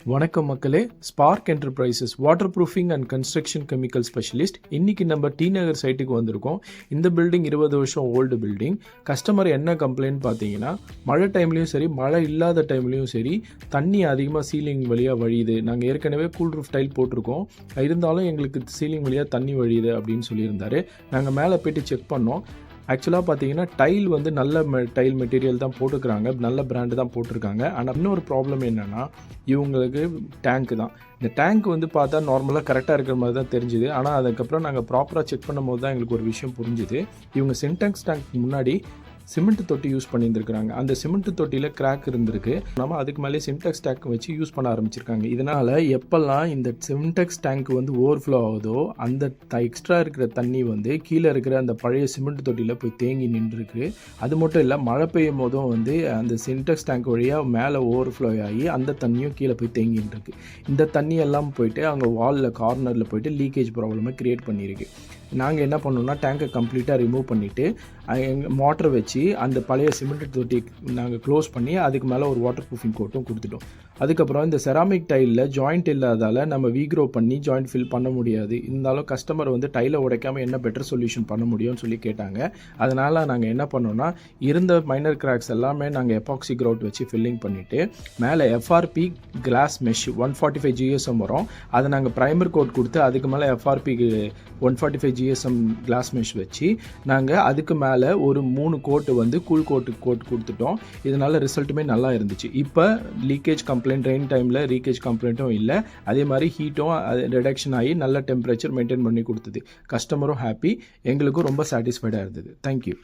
வணக்கம் மக்களே, spark enterprises water proofing and construction chemical specialist. இன்றைக்கி நம்ம டி நகர் சைட்டுக்கு வந்திருக்கோம். இந்த பில்டிங் 20 வருஷம் ஓல்டு பில்டிங். கஸ்டமர் என்ன கம்ப்ளைண்ட் பார்த்தீங்கன்னா, மழை டைம்லேயும் சரி மழை இல்லாத டைம்லேயும் சரி தண்ணி அதிகமாக சீலிங் வழியாக வழியுது. நாங்கள் ஏற்கனவே கூல் ரூஃப் டைல் போட்டிருக்கோம், இருந்தாலும் எங்களுக்கு சீலிங் வழியாக தண்ணி வழியுது அப்படின்னு சொல்லியிருந்தார். நாங்கள் மேலே போய்ட்டு செக் பண்ணோம். ஆக்சுவலாக பார்த்தீங்கன்னா டைல் வந்து நல்ல டைல் மெட்டீரியல் தான் போட்டுக்கிறாங்க, நல்ல பிராண்டு தான் போட்டிருக்காங்க. ஆனால் இன்னொரு ப்ராப்ளம் என்னென்னா, இவங்களுக்கு டேங்க்கு தான். இந்த டேங்க் வந்து பார்த்தா நார்மலாக கரெக்டாக இருக்கிற மாதிரி தான் தெரிஞ்சுது. ஆனால் அதுக்கப்புறம் நாங்கள் ப்ராப்பராக செக் பண்ணும்போது தான் எங்களுக்கு ஒரு விஷயம் புரிஞ்சுது. இவங்க சின்டெக்ஸ் டேங்க் முன்னாடி சிமெண்ட் தொட்டி யூஸ் பண்ணியிருந்துருக்காங்க. அந்த சிமெண்ட் தொட்டியில் கிராக் இருந்திருக்கு. நம்ம அதுக்கு மேலே சின்டெக்ஸ் டேங்க் வச்சு யூஸ் பண்ண ஆரம்பிச்சிருக்காங்க. இதனால் எப்போல்லாம் இந்த சின்டெக்ஸ் டேங்க் வந்து ஓவர்ஃப்ளோ ஆகுதோ, அந்த எக்ஸ்ட்ரா இருக்கிற தண்ணி வந்து கீழே இருக்கிற அந்த பழைய சிமெண்ட் தொட்டியில் போய் தேங்கி நின்றுருக்கு. அது மட்டும் இல்லை, மழை பெய்யும் போதும் வந்து அந்த சின்டெக்ஸ் டேங்க் வழியாக மேலே ஓவர்ஃப்ளோ ஆகி அந்த தண்ணியும் கீழே போய் தேங்கின்னு. இந்த தண்ணி எல்லாம் போயிட்டு அங்கே வாலில் கார்னரில் போயிட்டு லீக்கேஜ் ப்ராப்ளமை க்ரியேட் பண்ணியிருக்கு. நாங்கள் என்ன பண்ணோம்னா, டேங்கை கம்ப்ளீட்டாக ரிமூவ் பண்ணிவிட்டு மோட்டர் வச்சு அந்த பழைய சிமெண்ட் தொட்டி நாங்கள் க்ளோஸ் பண்ணி அதுக்கு மேலே ஒரு வாட்டர் ப்ரூஃபிங் கோட்டும் கொடுத்துட்டோம். அதுக்கப்புறம் இந்த செராமிக் டைலில் ஜாயிண்ட் இல்லாதால் நம்ம வீக்ரோ பண்ணி ஜாயிண்ட் ஃபில் பண்ண முடியாது. இருந்தாலும் கஸ்டமர் வந்து டைலை உடைக்காமல் என்ன பெட்டர் சொல்யூஷன் பண்ண முடியும்னு சொல்லி கேட்டாங்க. அதனால் நாங்கள் என்ன பண்ணோம்னா, இருந்த மைனர் கிராக்ஸ் எல்லாமே நாங்கள் எபாக்சி க்ரௌட் வச்சு ஃபில்லிங் பண்ணிவிட்டு மேலே எஃப்ஆர்பி கிளாஸ் மெஷ் 145 GSM வரும். அதை நாங்கள் ப்ரைமர் கோட் கொடுத்து அதுக்கு மேலே எஃப்ஆர்பி 145 GSM கிளாஸ் மெஷ் வச்சு நாங்கள் அதுக்கு மேலே ஒரு 3 கோட்டு வந்து கூல் கோட் கொடுத்துட்டோம். இதனால் ரிசல்ட்டுமே நல்லா இருந்துச்சு. இப்போ லீக்கேஜ் கம்ப்ளைண்ட், ரெயின் டைமில் லீக்கேஜ் கம்ப்ளைண்ட்டும் இல்லை. அதே மாதிரி ஹீட்டும் ரிடக்ஷன் ஆகி நல்ல டெம்பரேச்சர் மெயின்டைன் பண்ணி கொடுத்தது. கஸ்டமரும் ஹாப்பி, எங்களுக்கும் ரொம்ப சாட்டிஸ்ஃபைடாக இருந்தது. தேங்க்யூ.